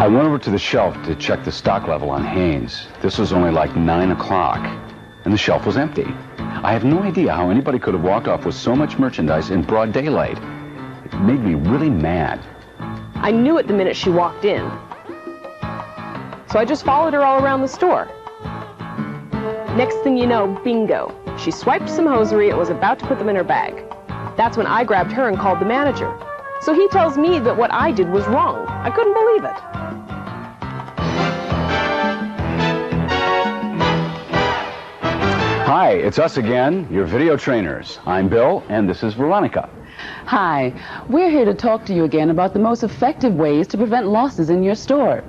I went over to the shelf to check the stock level on Hanes. This was only like 9 o'clock, and the shelf was empty. I have no idea how anybody could have walked off with so much merchandise in broad daylight. It made me really mad. I knew it the minute she walked in. So I just followed her all around the store. Next thing you know, bingo. She swiped some hosiery and was about to put them in her bag. That's when I grabbed her and called the manager. So he tells me that what I did was wrong. I couldn't believe it. Hi, it's us again, your video trainers. I'm Bill, and this is Veronica. Hi, we're here to talk to you again about the most effective ways to prevent losses in your store.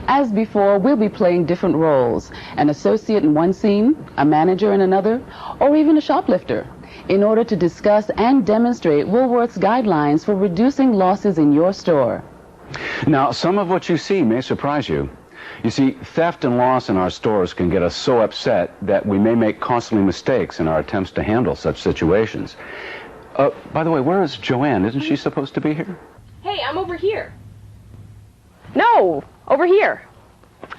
As before, we'll be playing different roles, an associate in one scene, a manager in another, or even a shoplifter, in order to discuss and demonstrate Woolworth's guidelines for reducing losses in your store. Now, some of what you see may surprise you. You see, theft and loss in our stores can get us so upset that we may make costly mistakes in our attempts to handle such situations. By the way, where is Joanne? Isn't she supposed to be here? Hey, I'm over here. No, over here.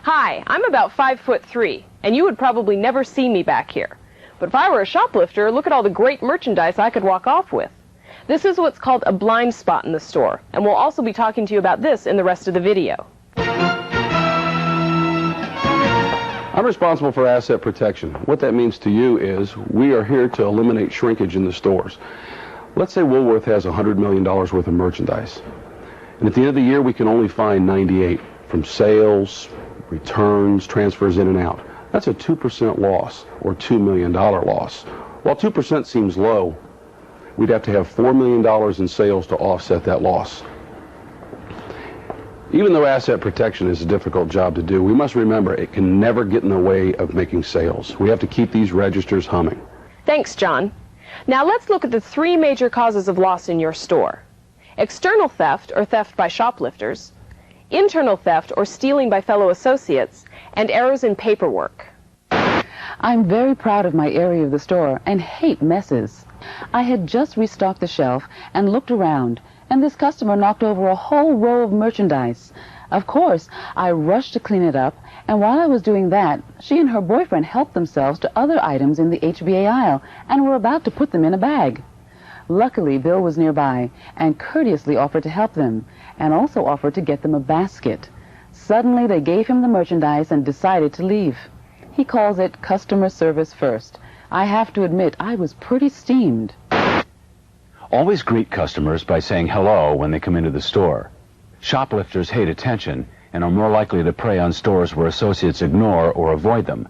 Hi, I'm about 5'3", and you would probably never see me back here. But if I were a shoplifter, look at all the great merchandise I could walk off with. This is what's called a blind spot in the store, and we'll also be talking to you about this in the rest of the video. I'm responsible for asset protection. What that means to you is we are here to eliminate shrinkage in the stores. Let's say Woolworth has $100 million worth of merchandise. And at the end of the year, we can only find 98 from sales, returns, transfers in and out. That's a 2% loss, or $2 million loss. While 2% seems low, we'd have to have $4 million in sales to offset that loss. Even though asset protection is a difficult job to do, we must remember it can never get in the way of making sales. We have to keep these registers humming. Thanks, John. Now let's look at the three major causes of loss in your store. External theft, or theft by shoplifters, internal theft, or stealing by fellow associates, and errors in paperwork. I'm very proud of my area of the store and hate messes. I had just restocked the shelf and looked around, and this customer knocked over a whole row of merchandise. Of course, I rushed to clean it up, and while I was doing that, she and her boyfriend helped themselves to other items in the HBA aisle and were about to put them in a bag. Luckily, Bill was nearby and courteously offered to help them, and also offered to get them a basket. Suddenly, they gave him the merchandise and decided to leave. He calls it customer service first. I have to admit, I was pretty steamed. Always greet customers by saying hello when they come into the store. Shoplifters hate attention and are more likely to prey on stores where associates ignore or avoid them.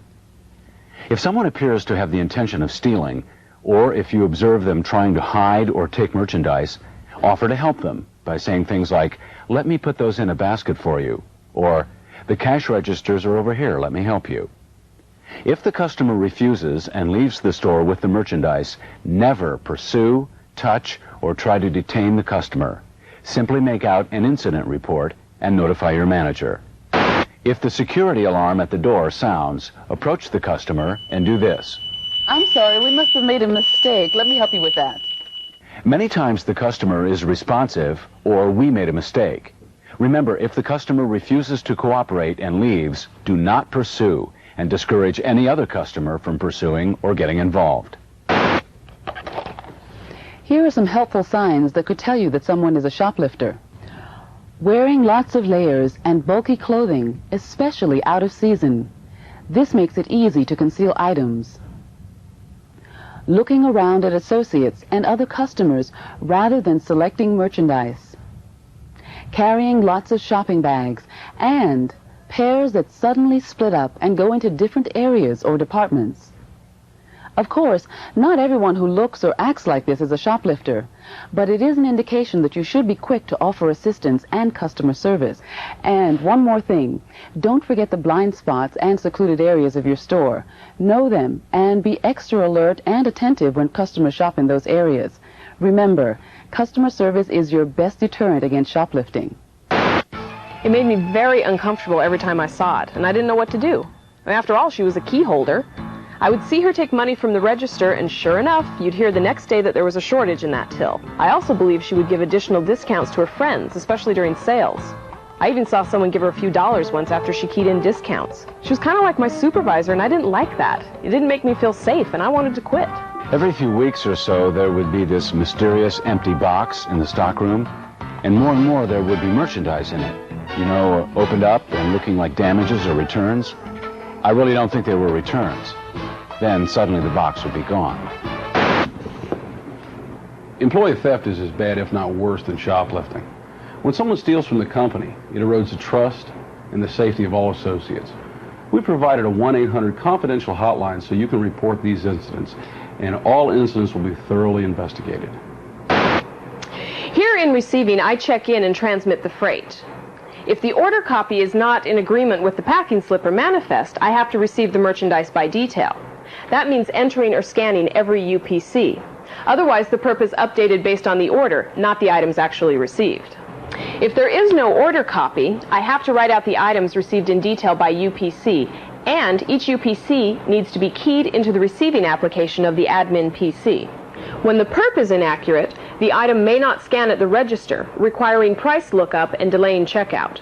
If someone appears to have the intention of stealing, or if you observe them trying to hide or take merchandise, offer to help them by saying things like, "Let me put those in a basket for you," or "The cash registers are over here, let me help you." If the customer refuses and leaves the store with the merchandise, never pursue, touch, or try to detain the customer. Simply make out an incident report and notify your manager. If the security alarm at the door sounds, approach the customer and do this. I'm sorry, we must have made a mistake. Let me help you with that. Many times the customer is responsive, or we made a mistake. Remember, if the customer refuses to cooperate and leaves, do not pursue and discourage any other customer from pursuing or getting involved. Here are some helpful signs that could tell you that someone is a shoplifter. Wearing lots of layers and bulky clothing, especially out of season. This makes it easy to conceal items. Looking around at associates and other customers rather than selecting merchandise. Carrying lots of shopping bags and pairs that suddenly split up and go into different areas or departments. Of course, not everyone who looks or acts like this is a shoplifter, but it is an indication that you should be quick to offer assistance and customer service. And one more thing, don't forget the blind spots and secluded areas of your store. Know them and be extra alert and attentive when customers shop in those areas. Remember, customer service is your best deterrent against shoplifting. It made me very uncomfortable every time I saw it, and I didn't know what to do. After all, she was a key holder. I would see her take money from the register, and sure enough, you'd hear the next day that there was a shortage in that till. I also believe she would give additional discounts to her friends, especially during sales. I even saw someone give her a few dollars once after she keyed in discounts. She was kind of like my supervisor, and I didn't like that. It didn't make me feel safe, and I wanted to quit. Every few weeks or so, there would be this mysterious empty box in the stockroom, and more there would be merchandise in it. You know, opened up and looking like damages or returns. I really don't think they were returns. Then suddenly the box would be gone. Employee theft is as bad, if not worse, than shoplifting. When someone steals from the company, it erodes the trust and the safety of all associates. We provided a 1-800 confidential hotline so you can report these incidents, and all incidents will be thoroughly investigated. Here in receiving, I check in and transmit the freight. If the order copy is not in agreement with the packing slip or manifest, I have to receive the merchandise by detail. That means entering or scanning every UPC. Otherwise, the perp is updated based on the order, not the items actually received. If there is no order copy, I have to write out the items received in detail by UPC, and each UPC needs to be keyed into the receiving application of the admin PC. When the perp is inaccurate, the item may not scan at the register, requiring price lookup and delaying checkout.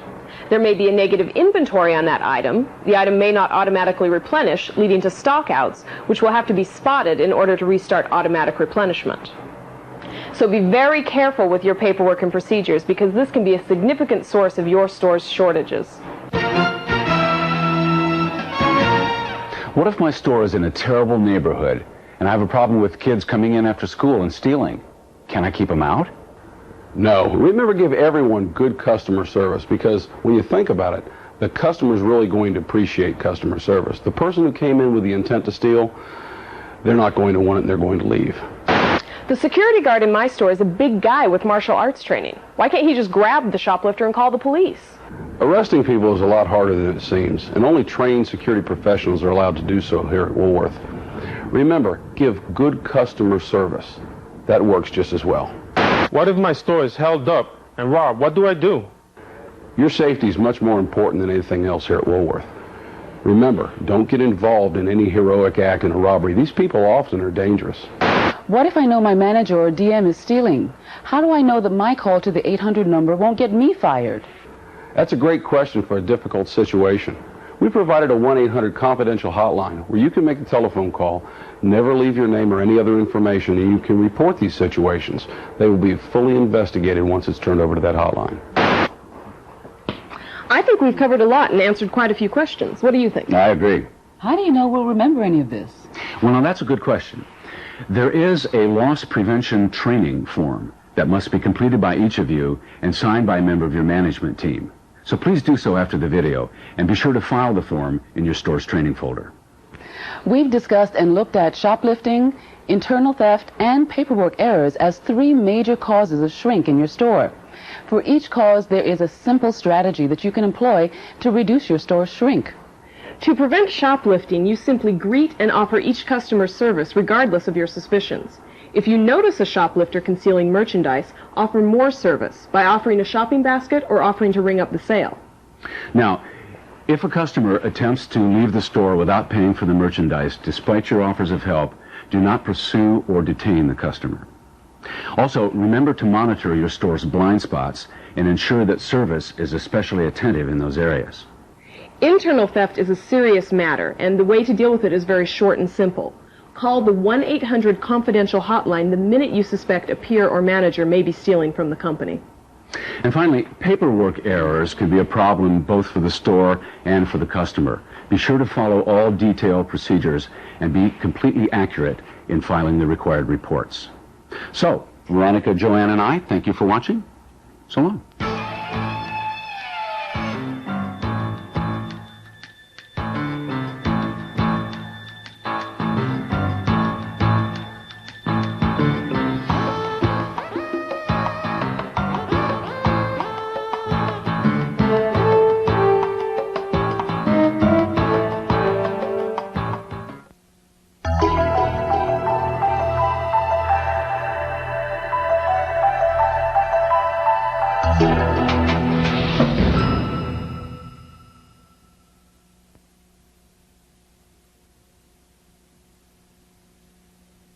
There may be a negative inventory on that item. The item may not automatically replenish, leading to stockouts, which will have to be spotted in order to restart automatic replenishment. So be very careful with your paperwork and procedures, because this can be a significant source of your store's shortages. What if my store is in a terrible neighborhood and I have a problem with kids coming in after school and stealing? Can I keep them out? No, remember, give everyone good customer service, because when you think about it, the customer is really going to appreciate customer service. The person who came in with the intent to steal, they're not going to want it and they're going to leave. The security guard in my store is a big guy with martial arts training. Why can't he just grab the shoplifter and call the police? Arresting people is a lot harder than it seems, and only trained security professionals are allowed to do so here at Woolworth. Remember, give good customer service. That works just as well. What if my store is held up and robbed? What do I do? Your safety is much more important than anything else here at Woolworth. Remember, don't get involved in any heroic act in a robbery. These people often are dangerous. What if I know my manager or DM is stealing? How do I know that my call to the 800 number won't get me fired? That's a great question for a difficult situation. We provided a 1-800 confidential hotline where you can make a telephone call, never leave your name or any other information, and you can report these situations. They will be fully investigated once it's turned over to that hotline. I think we've covered a lot and answered quite a few questions. What do you think? I agree. How do you know we'll remember any of this? Well, now that's a good question. There is a loss prevention training form that must be completed by each of you and signed by a member of your management team. So please do so after the video, and be sure to file the form in your store's training folder. We've discussed and looked at shoplifting, internal theft, and paperwork errors as 3 major causes of shrink in your store. For each cause, there is a simple strategy that you can employ to reduce your store's shrink. To prevent shoplifting, you simply greet and offer each customer service regardless of your suspicions. If you notice a shoplifter concealing merchandise, offer more service by offering a shopping basket or offering to ring up the sale. Now, if a customer attempts to leave the store without paying for the merchandise, despite your offers of help, do not pursue or detain the customer. Also, remember to monitor your store's blind spots and ensure that service is especially attentive in those areas. Internal theft is a serious matter, and the way to deal with it is very short and simple. Call the 1-800 confidential hotline the minute you suspect a peer or manager may be stealing from the company. And finally, paperwork errors can be a problem both for the store and for the customer. Be sure to follow all detailed procedures and be completely accurate in filing the required reports. So, Veronica, Joanne, and I thank you for watching. So long.